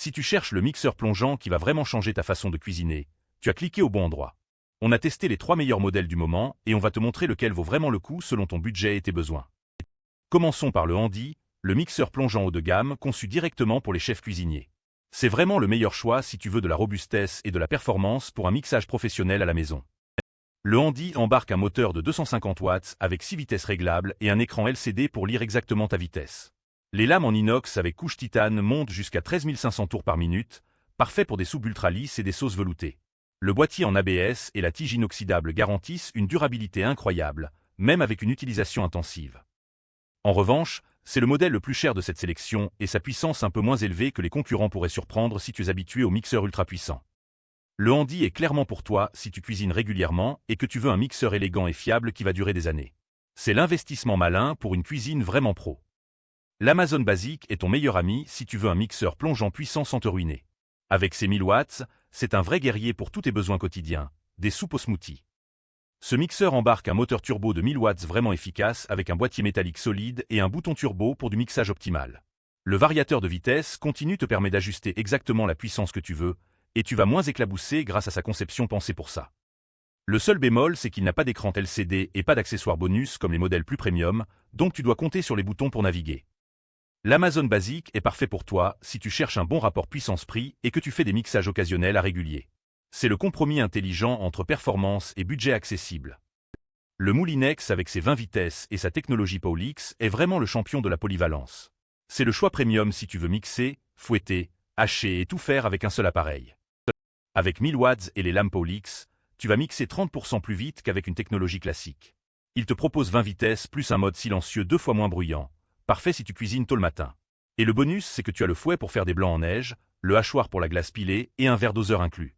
Si tu cherches le mixeur plongeant qui va vraiment changer ta façon de cuisiner, tu as cliqué au bon endroit. On a testé les 3 meilleurs modèles du moment et on va te montrer lequel vaut vraiment le coup selon ton budget et tes besoins. Commençons par le Handy, le mixeur plongeant haut de gamme conçu directement pour les chefs cuisiniers. C'est vraiment le meilleur choix si tu veux de la robustesse et de la performance pour un mixage professionnel à la maison. Le Handy embarque un moteur de 250 watts avec 6 vitesses réglables et un écran LCD pour lire exactement ta vitesse. Les lames en inox avec couche titane montent jusqu'à 13 500 tours par minute, parfait pour des soupes ultra lisses et des sauces veloutées. Le boîtier en ABS et la tige inoxydable garantissent une durabilité incroyable, même avec une utilisation intensive. En revanche, c'est le modèle le plus cher de cette sélection et sa puissance un peu moins élevée que les concurrents pourraient surprendre si tu es habitué aux mixeurs ultra puissants. Le Handy est clairement pour toi si tu cuisines régulièrement et que tu veux un mixeur élégant et fiable qui va durer des années. C'est l'investissement malin pour une cuisine vraiment pro. L'Amazon Basic est ton meilleur ami si tu veux un mixeur plongeant puissant sans te ruiner. Avec ses 1000 watts, c'est un vrai guerrier pour tous tes besoins quotidiens, des soupes au smoothie. Ce mixeur embarque un moteur turbo de 1000 watts vraiment efficace avec un boîtier métallique solide et un bouton turbo pour du mixage optimal. Le variateur de vitesse continu te permet d'ajuster exactement la puissance que tu veux, et tu vas moins éclabousser grâce à sa conception pensée pour ça. Le seul bémol, c'est qu'il n'a pas d'écran LCD et pas d'accessoires bonus comme les modèles plus premium, donc tu dois compter sur les boutons pour naviguer. L'Amazon Basic est parfait pour toi si tu cherches un bon rapport puissance-prix et que tu fais des mixages occasionnels à régulier. C'est le compromis intelligent entre performance et budget accessible. Le Moulinex avec ses 20 vitesses et sa technologie Paulix est vraiment le champion de la polyvalence. C'est le choix premium si tu veux mixer, fouetter, hacher et tout faire avec un seul appareil. Avec 1000 watts et les lampes Paulix, tu vas mixer 30% plus vite qu'avec une technologie classique. Il te propose 20 vitesses plus un mode silencieux 2 fois moins bruyant. Parfait si tu cuisines tôt le matin. Et le bonus, c'est que tu as le fouet pour faire des blancs en neige, le hachoir pour la glace pilée et un verre doseur inclus.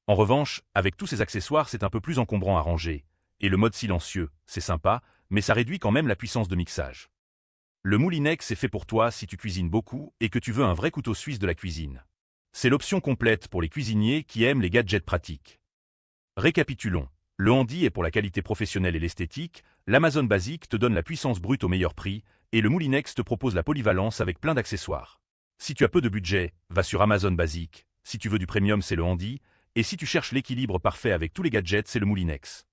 En revanche, avec tous ces accessoires, c'est un peu plus encombrant à ranger. Et le mode silencieux, c'est sympa, mais ça réduit quand même la puissance de mixage. Le Moulinex est fait pour toi si tu cuisines beaucoup et que tu veux un vrai couteau suisse de la cuisine. C'est l'option complète pour les cuisiniers qui aiment les gadgets pratiques. Récapitulons. Le Handy est pour la qualité professionnelle et l'esthétique, l'Amazon Basic te donne la puissance brute au meilleur prix, et le Moulinex te propose la polyvalence avec plein d'accessoires. Si tu as peu de budget, va sur Amazon Basic, si tu veux du premium c'est le Handy, et si tu cherches l'équilibre parfait avec tous les gadgets c'est le Moulinex.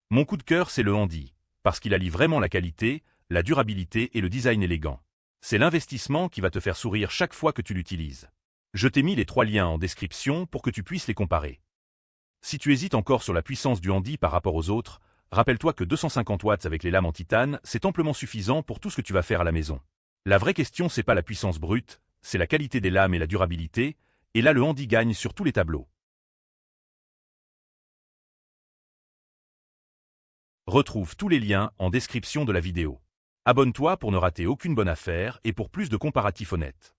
Mon coup de cœur c'est le Handy, parce qu'il allie vraiment la qualité, la durabilité et le design élégant. C'est l'investissement qui va te faire sourire chaque fois que tu l'utilises. Je t'ai mis les 3 liens en description pour que tu puisses les comparer. Si tu hésites encore sur la puissance du Handy par rapport aux autres, rappelle-toi que 250 watts avec les lames en titane, c'est amplement suffisant pour tout ce que tu vas faire à la maison. La vraie question, c'est pas la puissance brute, c'est la qualité des lames et la durabilité, et là le Handy gagne sur tous les tableaux. Retrouve tous les liens en description de la vidéo. Abonne-toi pour ne rater aucune bonne affaire et pour plus de comparatifs honnêtes.